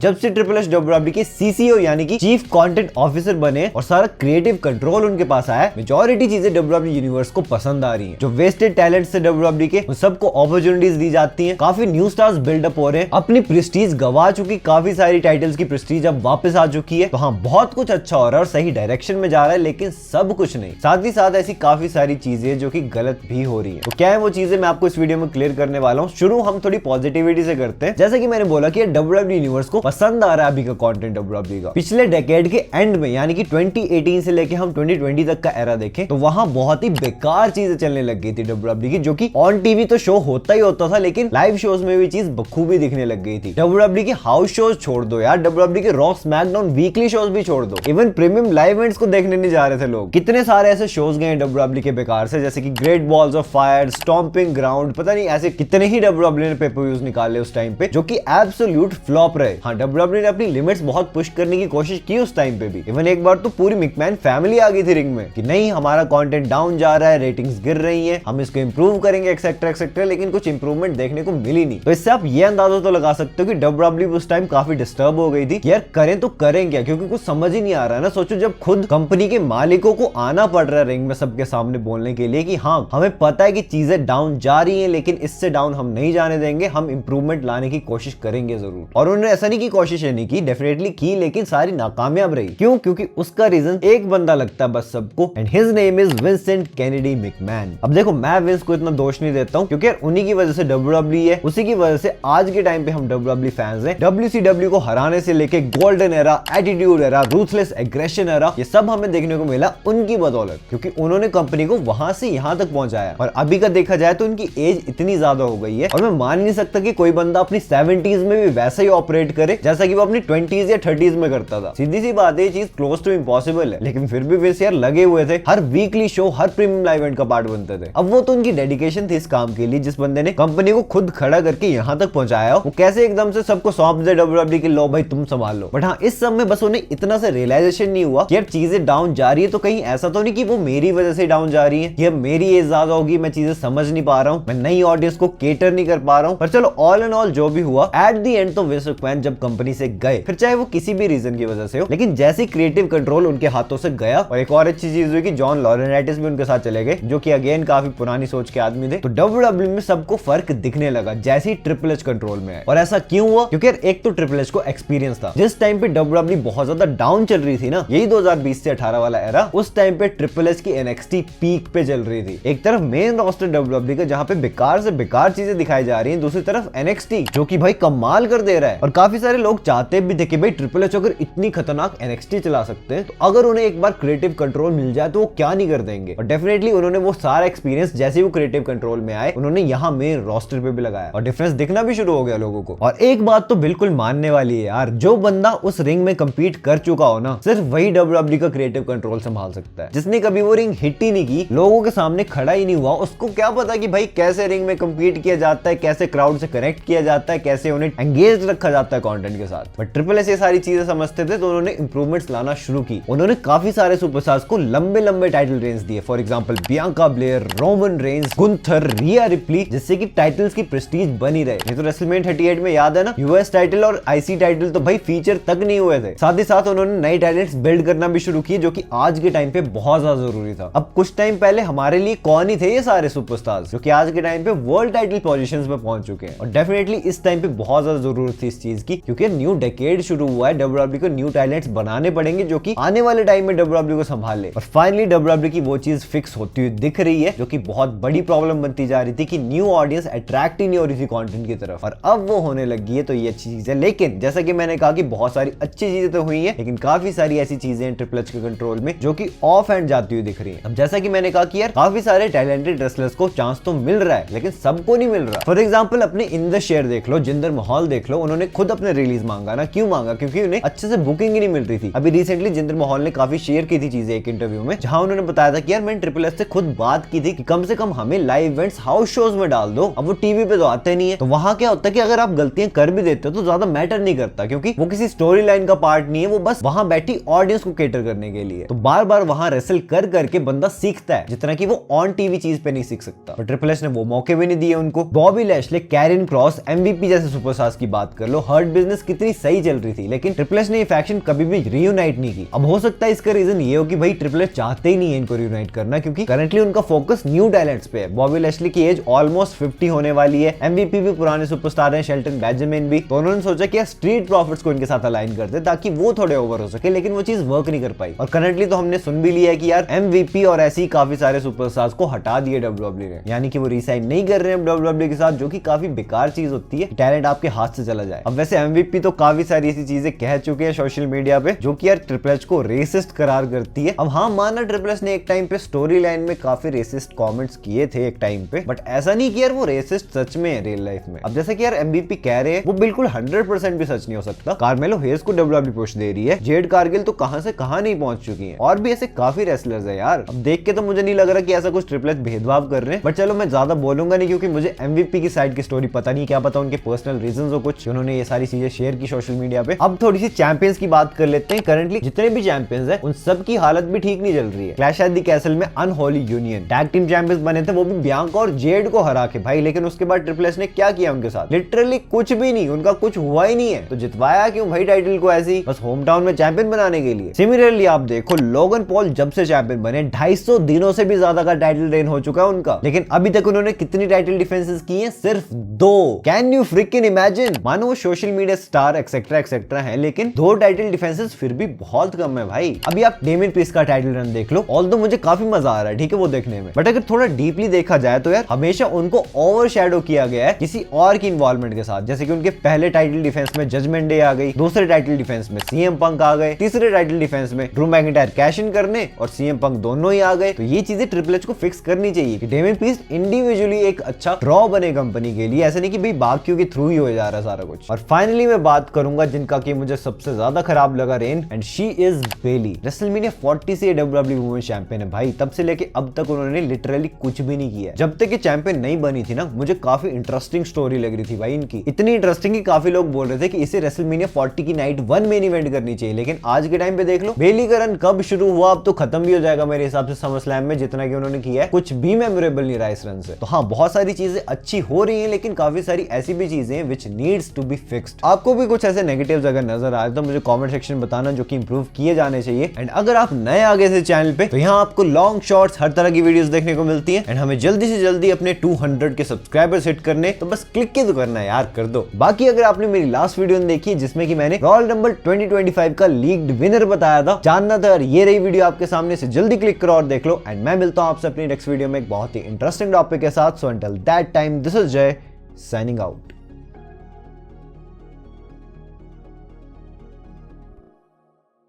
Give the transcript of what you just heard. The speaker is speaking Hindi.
जब से ट्रिपल एच डब्ल्यूडब्ल्यूई के सीसीओ यानी कि चीफ कंटेंट ऑफिसर बने और सारा क्रिएटिव कंट्रोल उनके पास आया, मेजॉरिटी चीजें डब्ल्यूडब्ल्यूई यूनिवर्स को पसंद आ रही हैं। जो वेस्टेड टैलेंट से डब्ल्यूडब्ल्यूई के उन सबको अपॉर्चुनिटीज दी जाती हैं। काफी न्यू स्टार्स बिल्डअप हो रहे हैं, अपनी प्रेस्टीज गवा चुकी काफी सारी टाइटल्स की प्रेस्टीज अब वापस आ चुकी है। तो हाँ, बहुत कुछ अच्छा हो रहा है और सही डायरेक्शन में जा रहा है, लेकिन सब कुछ नहीं। साथ ही साथ ऐसी काफी सारी चीजें जो कि गलत भी हो रही है। तो क्या है वो चीजें, मैं आपको इस वीडियो में क्लियर करने वाला हूँ। शुरू हम थोड़ी पॉजिटिविटी से करते हैं। जैसे कि मैंने बोला कि डब्ल्यूडब्ल्यूई यूनिवर्स को पसंद आ रहा है अभी का कंटेंट डब्ल्यूडब्ल्यूई का। पिछले डेकेड के एंड में यानी कि 2018 से लेके हम 2020 तक का एरा देखें तो वहां बहुत ही बेकार चीजें चलने लग गई थी डब्ल्यूडब्ल्यूई की, जो कि ऑन टीवी तो शो होता ही होता था, लेकिन लाइव शोज में भी चीज बखूबी दिखने लग गई थी। डब्ल्यूडब्ल्यूई के हाउस शोज छोड़ दो यार, डब्ल्यूडब्ल्यूई के रॉ स्मैकडाउन वीकली शोज भी छोड़ दो, इवन प्रीमियम लाइव इवेंट्स को देखने नहीं जा रहे थे लोग। कितने सारे ऐसे शोज गए डब्ल्यूडब्ल्यूई के बेकार से, जैसे कि great balls of fire, stomping ground, पता नहीं ऐसे कितने ही डब्ल्यूडब्ल्यूई ने पेपर-व्यूज निकाले उस टाइम पे, जो कि एब्सोल्यूट फ्लॉप रहे। हाँ, डब्ल्यूडब्ल्यूई ने अपनी लिमिट्स बहुत पुश करने की कोशिश की उस टाइम पे भी। इवन एक बार तो पूरी मैकमैन फैमिली आ गई थी रिंग में कि नहीं, हमारा कंटेंट डाउन जा रहा है, रेटिंग्स गिर रही हैं, हम इसको इंप्रूव करेंगे एक्सेट्रा एक्सेट्रा, लेकिन कुछ इंप्रूवमेंट देखने को मिली नहीं। तो इससे आप ये अंदाजा तो लगा सकते हो कि डब्ल्यूडब्ल्यूई उस टाइम काफी डिस्टर्ब हो गई थी कि यार करें तो करें क्या, क्योंकि कुछ समझ ही नहीं आ रहा है ना। सोचो जब खुद कंपनी के मालिकों को आना पड़ रहा है रिंग में सबके सामने बोलने के लिए कि हाँ, हमें पता है कि चीजें डाउन जा रही हैं, लेकिन इससे डाउन हम नहीं जाने देंगे, हम इंप्रूवमेंट लाने की कोशिश करेंगे जरूर। और उन्होंने ऐसा नहीं की कोशिश नहीं की, डेफिनेटली की, लेकिन सारी नाकामयाब रही। क्यों? क्योंकि उसका रीजन एक बंदा लगता है बस सबको, and his name is Vincent Kennedy McMahon. अब देखो, मैं विंस को इतना दोष नहीं देता हूं, क्योंकि यार उन्हीं की वजह से डब्ल्यूडब्ल्यूई है, उसी की वजह से आज के टाइम पे हम डब्ल्यूडब्ल्यूई फैंस हैं। डब्ल्यूसीडब्ल्यू को हराने से लेके golden era, attitude era, ruthless aggression era, ये सब हमें देखने को मिला उनकी बदौलत, क्योंकि उन्होंने कंपनी को वहां से यहां तक पहुंचाया। और अभी का देखा जाए तो उनकी एज इतनी ज्यादा हो गई है, और मैं मान नहीं सकता कि कोई बंदा अपनी 70s में भी वैसा ही ऑपरेट करे जैसा कि वो अपनी 20s या 30s में करता था। सीधी सी बात है, ये चीज क्लोज टू इम्पॉसिबल है, लेकिन फिर भी विंस यार लगे हुए थे, हर वीकली शो, हर प्रीमियम लाइव इवेंट का पार्ट बनते थे। अब वो तो उनकी डेडिकेशन थी इस काम के लिए, जिस बंदे ने कंपनी को खुद खड़ा करके यहां तक पहुंचाया, वो कैसे एकदम से सबको सौंप दे डब्ल्यूडब्ल्यूई के, लो भाई तुम संभाल लो। बट हाँ, इस सब में बस उन्हें इतना सा रियलाइजेशन नहीं हुआ कि यार चीजें डाउन जा रही है, तो कहीं ऐसा तो नहीं कि वो मेरी वजह से डाउन जा रही है, कि अब मेरी एज ज्यादा होगी, मैं चीजें समझ नहीं पा रहा हूँ, मैं नई ऑडियंस को केटर नहीं कर पा रहा हूँ। पर चलो, ऑल एंड ऑल जो भी हुआ, एट द एंड तो विंस मैकमैन जब कंपनी से गए, फिर चाहे वो किसी भी रीजन की वजह से हो, लेकिन जैसे क्रिएटिव कंट्रोल उनके हाथों से गया, और एक और अच्छी चीज हुई कि जॉन लॉरेंटाइटिस भी उनके साथ चले गए, जो कि अगेन काफी पुरानी सोच के आदमी थे। तो डब्ल्यूडब्ल्यूई में सबको फर्क दिखने लगा जैसे ही ट्रिपल एच कंट्रोल में आए। और ऐसा क्यों हुआ? क्योंकि एक तो ट्रिपल एच को एक्सपीरियंस था। जिस टाइम पे डब्ल्यूडब्ल्यूई बहुत ज्यादा डाउन चल रही थी ना, यही 2020 से 18 वाला एरा, उस टाइम पे ट्रिपल एच की एनएक्सटी पीक पे चल रही थी। एक तरफ मेन रोस्टर डब्ल्यूडब्ल्यूई का, जहां पे बेकार से बेकार चीजें दिखाई जा रही हैं, दूसरी तरफ एनएक्सटी जो कि भाई कमाल कर दे रहा है। और काफी सारे लोग चाहते भी थे कि भाई ट्रिपल एच अगर इतनी खतरनाक एनएक्सटी चला सकते हैं, तो अगर उन्हें एक बार क्रिएटिव कंट्रोल मिल जाए तो वो क्या नहीं कर देंगे। और डेफिनेटली उन्होंने वो सारा एक्सपीरियंस जैसे वो क्रिएटिव कंट्रोल में आए, उन्होंने यहाँ मेन रोस्टर पे भी लगाया, और डिफरेंस दिखना भी शुरू हो गया लोगों को। और एक बात तो बिल्कुल मानने वाली है यार, जो बंदा उस रिंग में कंपीट कर चुका हो ना, सिर्फ वही डब्ल्यूडब्ल्यूई का क्रिएटिव कंट्रोल संभाल सकता है। जिसने कभी वो रिंग हिट ही नहीं की, लोगों के सामने खड़ा ही नहीं हुआ, उसको क्या पता कि भाई कैसे रिंग में कंपीट किया जाता है, कैसे क्राउड से कनेक्ट किया जाता है, कैसे उन्हें एंगेज रखा जाता है कंटेंट के साथ। बट ट्रिपल एच ये सारी चीजें समझते थे, तो उन्होंने इंप्रूवमेंट्स लाना शुरू की। उन्होंने काफी सारे सुपरस्टार्स को लंबे लंबे टाइटल रेंज दिए, for example Bianca Blair, Roman Reigns, Gunther, Riya replay, जिससे कि टाइटल्स की प्रेस्टीज बनी रहे। ये तो रेसलमेनिया 38 में याद है ना, यूएस टाइटल और आईसी टाइटल तो भाई फीचर तक नहीं हुए थे। साथ ही साथ उन्होंने नए टैलेंट्स बिल्ड करना भी शुरू किए, जो कि आज के टाइम पे बहुत ज्यादा जरूरी था। अब कुछ टाइम पहले हमारे लिए कौन ही थे ये सारे सुपरस्टार्स, जो कि आज के टाइम पे वर्ल्ड टाइटल पोजीशंस में पहुंच चुके हैं। और डेफिनेटली इस टाइम पे बहुत ज्यादा जरूरत थी इस चीज की, क्योंकि न्यू डेकेड शुरू हुआ है, डब्ल्यूडब्ल्यूई को न्यू टैलेंट्स बनाने पड़ेंगे, जो कि आने वाले टाइम में डब्ल्यूडब्ल्यूई को संभाल ले। और फाइनली डब्ल्यूडब्ल्यूई की वो चीज फिक्स होती हुई दिख रही है, जो कि बहुत बड़ी प्रॉब्लम बनती जा रही थी कि न्यू ऑडियंस अट्रैक्ट ही नहीं हो रही थी कंटेंट की तरफ, और अब वो होने लगी है। तो ये अच्छी चीज है, लेकिन जैसा कि मैंने कहा कि बहुत सारी अच्छी चीजें तो हुई हैं, लेकिन काफी सारी ऐसी चीजें हैं ट्रिपल एच के कंट्रोल में जो कि ऑफ एंड जाती हुई दिख रही है। अब जैसा कि मैंने कहा कि यार काफी सारे टैलेंटेड रेसलर्स को चांस तो मिल रहा है, लेकिन सबको नहीं मिल रहा। फॉर एग्जांपल अपने इन द शेयर देख लो, जिंदर महल देख लो, उन्होंने खुद अपने रिलीज मांगा ना। क्यों मांगा? क्योंकि उन्हें अच्छे से बुकिंग ही नहीं मिल रही थी। अभी रिसेंटली जिंदर महल ने काफी शेयर की थी चीजें एक इंटरव्यू में, जहां उन्होंने बताया था कि यार मैंने ट्रिपल एच से खुद बात की थी कि कम से कम हमें लाइव इवेंट्स हाउस शोज में डाल दो। अब वो टीवी पे तो आते नहीं है, तो वहां क्या होता है कि अगर आप गलतियां कर भी देते हो तो ज्यादा मैटर नहीं करता, क्योंकि वो किसी स्टोरी लाइन का पार्ट नहीं है, वो बस वहां बैठी ऑडियंस को केटर करने के लिए। तो बार बार वहां रेसल कर करके बंदा सीखता है, जितना कि वो ऑन टीवी चीज पे नहीं सीख सकता। और ट्रिपल एच ने वो मौके भी नहीं दिए उनको। बॉबी लैशले, कैरिन क्रॉस, एमवीपी जैसे सुपरस्टार्स की बात कर लो, हर्ट बिजनेस बिजनेस कितनी सही चल रही थी, लेकिन ट्रिपल एच ने ये फैक्शन कभी भी रीयूनाइट नहीं की। अब हो सकता है इसका रीजन ये हो कि भाई ट्रिपल एच चाहते ही नहीं है इनको रीयूनाइट करना, क्योंकि करंटली उनका फोकस न्यू टैलेंट्स पे है। बॉबी लैशली की एज ऑलमोस्ट 50 होने वाली है, MVP भी पुराने सुपरस्टार हैं, शेल्टन बेंजामिन भी, तो उन्होंने सोचा कि स्ट्रीट प्रॉफिट्स को इनके साथ अलाइन करते ताकि वो थोड़े ओवर हो सके, लेकिन वो चीज वर्क नहीं कर पाई। और करंटली तो हमने सुन भी लिया है कि यार MVP और ऐसे ही काफी सारे सुपरस्टार्स को हटा दिए WWE ने, यानी कि वो रिसाइन नहीं कर रहे हैं WWE के साथ, जो कि काफी बेकार चीज होती है, टैलेंट आपके हाथ से चला जाए। अब वैसे MVP तो काफी सारी ऐसी चीजें कह चुके हैं सोशल मीडिया पे जो कि यार ट्रिपल एच को रेसिस्ट करार करती है। अब हाँ, माना ट्रिपल एच ने एक टाइम पे स्टोरी लाइन में काफी रेसिस्ट कमेंट्स किए थे एक टाइम पे, बट ऐसा नहीं कि यार वो रेसिस्ट सच में है रियल लाइफ में। अब जैसे कि यार MVP कह रहे हैं वो बिल्कुल 100% भी सच नहीं हो सकता। कार्मेलो हेयर्स को WWE पुश दे रही है, जेड कारगिल तो कहां से कहां नहीं पहुंच चुकी है, और भी ऐसे काफी रेसलर्स है यार। अब देख के तो मुझे नहीं लग रहा कि ऐसा कुछ ट्रिपल एच भेदभाव कर रहे हैं, बट चलो मैं ज्यादा बोलूंगा नहीं, क्योंकि मुझे MVP की साइड की स्टोरी पता नहीं, क्या पता उनके पर्सनल रीजंस हो कुछ, उन्होंने ये सारी चीजें शेयर की सोशल मीडिया पे। अब थोड़ी सी चैंपियंस की बात कर लेते हैं। करंटली जितने भी चैंपियंस हैं उन सब की हालत भी ठीक नहीं चल रही है। क्लैश एट द कैसल में unholy union tag team champions बने थे, वो भी बियांका और जेड को हरा के भाई, लेकिन उसके बाद ट्रिपल एच ने क्या किया उनके साथ? लिटरली कुछ भी नहीं, उनका कुछ हुआ ही नहीं है। तो जितवाया क्यों भाई टाइटल को ऐसे ही, बस होम टाउन में चैंपियन बनाने के लिए? सिमिलरली आप देखो लोगन पॉल जब से चैंपियन बने 250 दिनों से भी ज्यादा का टाइटल रेन हो चुका है उनका, लेकिन अभी तक उन्होंने कितनी टाइटल डिफेंसेस की हैं? सिर्फ 2। Can you fricking imagine? मानो वो social media star etcetera etcetera है, लेकिन 2 टाइटल डिफेंसेस फिर भी बहुत कम है भाई। अभी आप डेमियन प्रीस्ट का टाइटल रन देख लो, ऑल्दो मुझे काफी मजा आ रहा है, ठीक है वो देखने में, बट अगर थोड़ा डीपली देखा जाए तो यार हमेशा उनको ओवरशैडो किया गया है किसी और की इन्वॉल्वमेंट के साथ। जैसे कि उनके पहले टाइटल डिफेंस में जजमेंट डे आ गई, दूसरे टाइटल डिफेंस में CM पंक आ गए, तीसरे टाइटल डिफेंस में ड्रू मैकिंटायर कैश इन करने और CM पंक दोनों ही आ गए। तो ये चीजें ट्रिपल एच को फिक्स करनी चाहिए कि डेमियन प्रीस्ट इंडिविजुअली एक अच्छा ड्रॉ बने कंपनी के लिए, ऐसे नहीं कि भाई बाकियों के थ्रू ही हो जा रहा है सारा कुछ। और फाइनली मैं बात करूंगा जिनका कि मुझे सबसे ज्यादा खराब लगा रेन, and she is Bayley. WrestleMania 40 से WWE वुमेन चैंपियन है भाई, तब से लेके अब तक उन्होंने लिटरली कुछ भी नहीं किया। जब तक ये चैंपियन नहीं बनी थी ना, मुझे काफी इंटरेस्टिंग स्टोरी लग रही थी भाई इनकी, इतनी इंटरेस्टिंग कि काफी लोग बोल रहे थे कि इसे रेसलमेनिया 40 की नाइट 1 मेन इवेंट करनी चाहिए। लेकिन आज के टाइम पे देख लो, बेली का रन कब शुरू हुआ, अब तो खत्म भी हो जाएगा मेरे हिसाब से समर स्लैम में। जितना कि उन्होंने किया है कुछ भी मेमोरेबल नहीं रहा इस रन से। तो हाँ, बहुत सारी चीजें अच्छी हो रही हैं, लेकिन काफी सारी ऐसी भी चीजें हैं which needs to be fixed. आपको भी कुछ ऐसे नेगेटिव्स अगर नजर आए तो मुझे कमेंट सेक्शन बताना, जो कि इंप्रूव किए जाने चाहिए। एंड अगर आप नए आगे से चैनल पे, तो यहाँ आपको लॉन्ग शॉर्ट्स हर तरह की वीडियोस देखने को मिलती है। एंड हमें जल्दी से जल्दी अपने 200 के सब्सक्राइबर्स हिट करने, तो बस क्लिक ही तो करना है यार, कर दो। बाकी अगर आपने मेरी लास्ट वीडियो देखी जिसमें कि मैंने रॉयल रंबल 2025 का लीग्ड विनर बताया था, जानना था यार, ये रही वीडियो आपके सामने, से जल्दी क्लिक करो और देख लो। एंड मैं मिलता हूं आपसे अपनी नेक्स्ट वीडियो में एक बहुत ही इंटरेस्टिंग टॉपिक के साथ। So until that time, this is जय साइनिंग आउट।